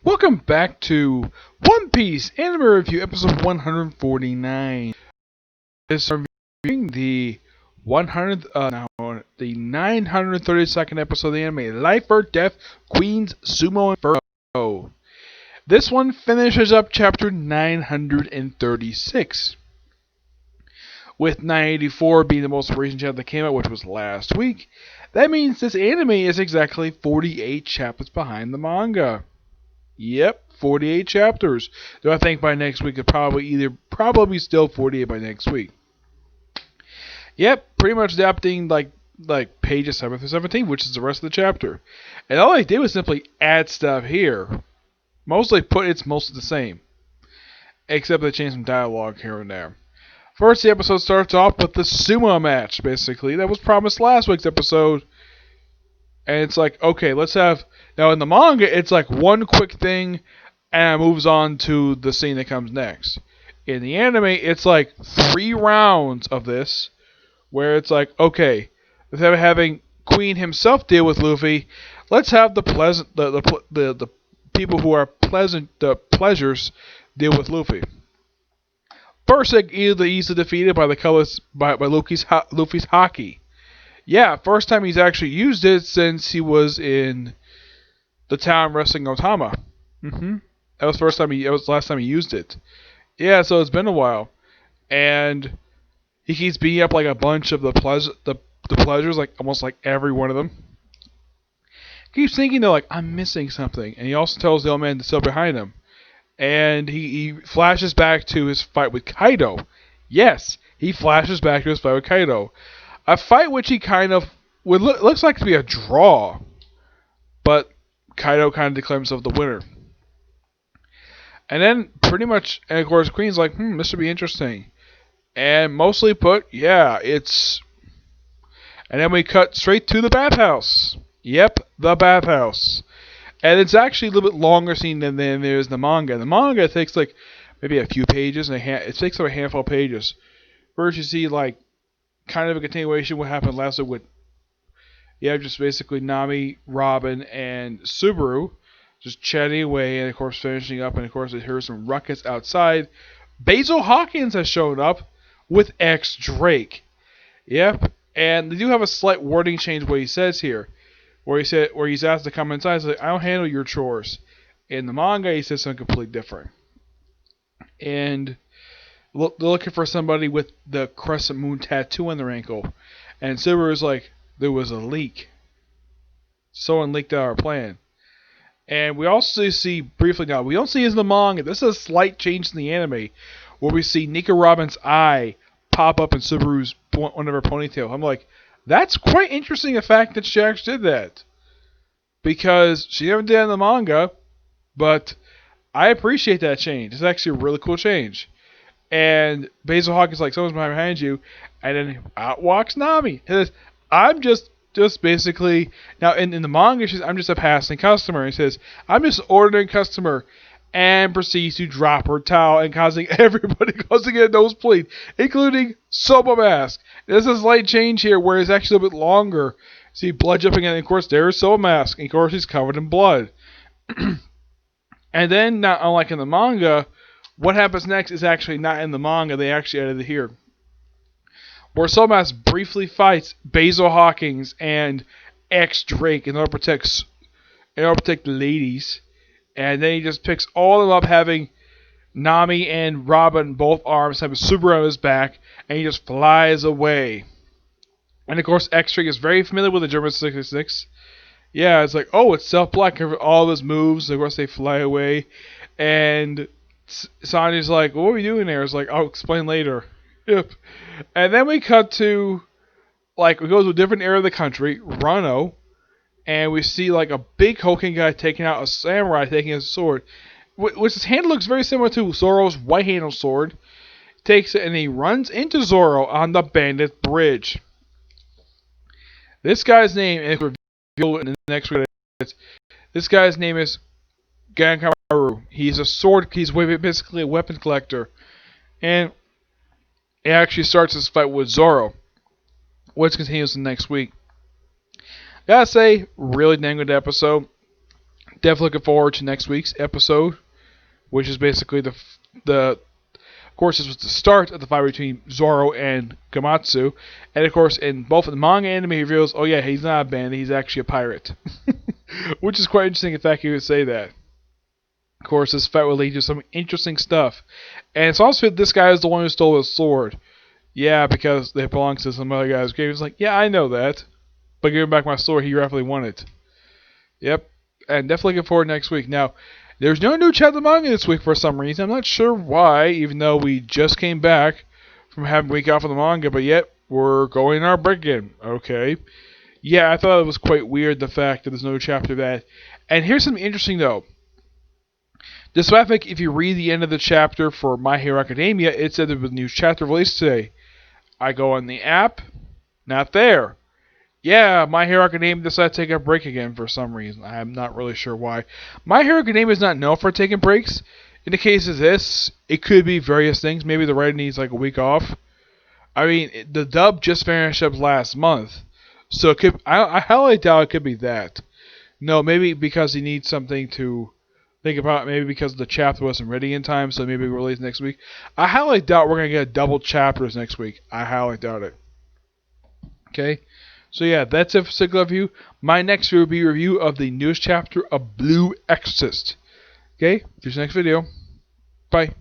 Welcome back to One Piece Anime Review, episode 149. This is reviewing the 932nd episode of the anime, Life or Death, Queen's Sumo Inferno. This one finishes up chapter 936. With 984 being the most recent chapter that came out, which was last week, that means this anime is exactly 48 chapters behind the manga. Yep, 48 chapters. Do I think by next week it'll probably still 48 by next week. Yep, pretty much adapting like pages 7 through 17, which is the rest of the chapter. And all I did was simply add stuff here. It's mostly the same. Except they changed some dialogue here and there. First, the episode starts off with the sumo match, basically. That was promised last week's episode. And it's like, okay, let's have... Now, in the manga, it's like one quick thing, and it moves on to the scene that comes next. In the anime, it's like 3 rounds of this, where it's like, okay, instead of having Queen himself deal with Luffy, let's have the people who are the pleasures deal with Luffy. First, they easily defeated by Luffy's haki. Yeah, first time he's actually used it since he was in the town wrestling Otama. That was the last time he used it. Yeah, so it's been a while, and he keeps beating up like a bunch of the pleasures, like almost like every one of them. Keeps thinking though, like, I'm missing something, and he also tells the old man to still behind him, and he flashes back to his fight with Kaido. Yes, he flashes back to his fight with Kaido. A fight which he kind of looks like to be a draw, but Kaido kind of declares himself the winner. And then pretty much, and of course, Queen's like, this should be interesting. And mostly put, yeah, it's... And then we cut straight to the bathhouse. Yep, the bathhouse. And it's actually a little bit longer scene than there is in the manga. The manga takes like maybe a few pages, and it takes up a handful of pages. First you see like kind of a continuation of what happened last week with just basically Nami, Robin, and Subaru just chatting away, and of course finishing up, and of course they hear some ruckus outside. Basil Hawkins has shown up with X Drake. Yep, and they do have a slight wording change what he says here, where he's asked to come inside. He's like, I don't handle your chores. In the manga, he says something completely different. And they're looking for somebody with the crescent moon tattoo on their ankle. And Subaru's like, there was a leak. Someone leaked out our plan. And we also see briefly now, we don't see this in the manga. This is a slight change in the anime, where we see Nika Robin's eye pop up in Subaru's one of her ponytail. I'm like, that's quite interesting, the fact that she actually did that. Because she never did that in the manga, but I appreciate that change. It's actually a really cool change. And Basil Hawkins is like, someone's behind you. And then out walks Nami. He says, I'm just basically... Now, in the manga, she says, I'm just a passing customer. He says, I'm just an ordinary customer. And proceeds to drop her towel and causing everybody to get a nosebleed, including Sumo Mask. There's a slight change here where it's actually a little bit longer. See blood jumping, and of course there's Sumo Mask, and of course he's covered in blood. And then, not unlike in the manga, what happens next is actually not in the manga. They actually added it here, where Sumo Mask briefly fights Basil Hawkins and X Drake in order to protect the ladies. And then he just picks all of them up, having Nami and Robin in both arms, having Subaru on his back, and he just flies away. And of course, X-Drake is very familiar with the German 666. Yeah, it's like, oh, it's self-block over all of his moves. Of course, they fly away. And Sanji's like, what are we doing there? It's like, I'll explain later. Yep. And then we cut to, we go to a different area of the country, Rano. And we see like a big hulking guy taking out a samurai taking his sword, which his hand looks very similar to Zoro's white-handled sword. Takes it and he runs into Zoro on the bandit bridge. This guy's name is revealed in the next video. This guy's name is Gankamaru. He's basically a weapon collector, and he actually starts this fight with Zoro, which continues the next week. Gotta say, really dang good episode. Definitely looking forward to next week's episode, which is basically the of course, this was the start of the fight between Zoro and Gamatsu. And of course, in both the manga and anime, he reveals, oh yeah, he's not a bandit, he's actually a pirate. Which is quite interesting, in fact, he would say that. Of course, this fight will lead to some interesting stuff. And it's also this guy is the one who stole his sword. Yeah, because it belongs to some other guy's grave. He's like, yeah, I know that. But give him back my sword, he rightfully won it. Yep. And definitely looking forward next week. Now, there's no new chapter manga this week for some reason. I'm not sure why, even though we just came back from having a week off of the manga, but yet we're going on our break again. Okay. Yeah, I thought it was quite weird, the fact that there's no chapter of that. And here's something interesting, though. Despite if you read the end of the chapter for My Hero Academia, it said there was a new chapter released today. I go on the app, not there. Yeah, My Hero Academia decided to take a break again for some reason. I'm not really sure why. My Hero Academia is not known for taking breaks. In the case of this, it could be various things. Maybe the writer needs like a week off. I mean, the dub just finished up last month, so it could. I highly doubt it could be that. No, maybe because he needs something to think about. Maybe because the chapter wasn't ready in time, so maybe release next week. I highly doubt we're gonna get double chapters next week. I highly doubt it. Okay. So yeah, that's it for Sigla Review. My next will be a review of the newest chapter of Blue Exorcist. Okay, here's the next video. Bye.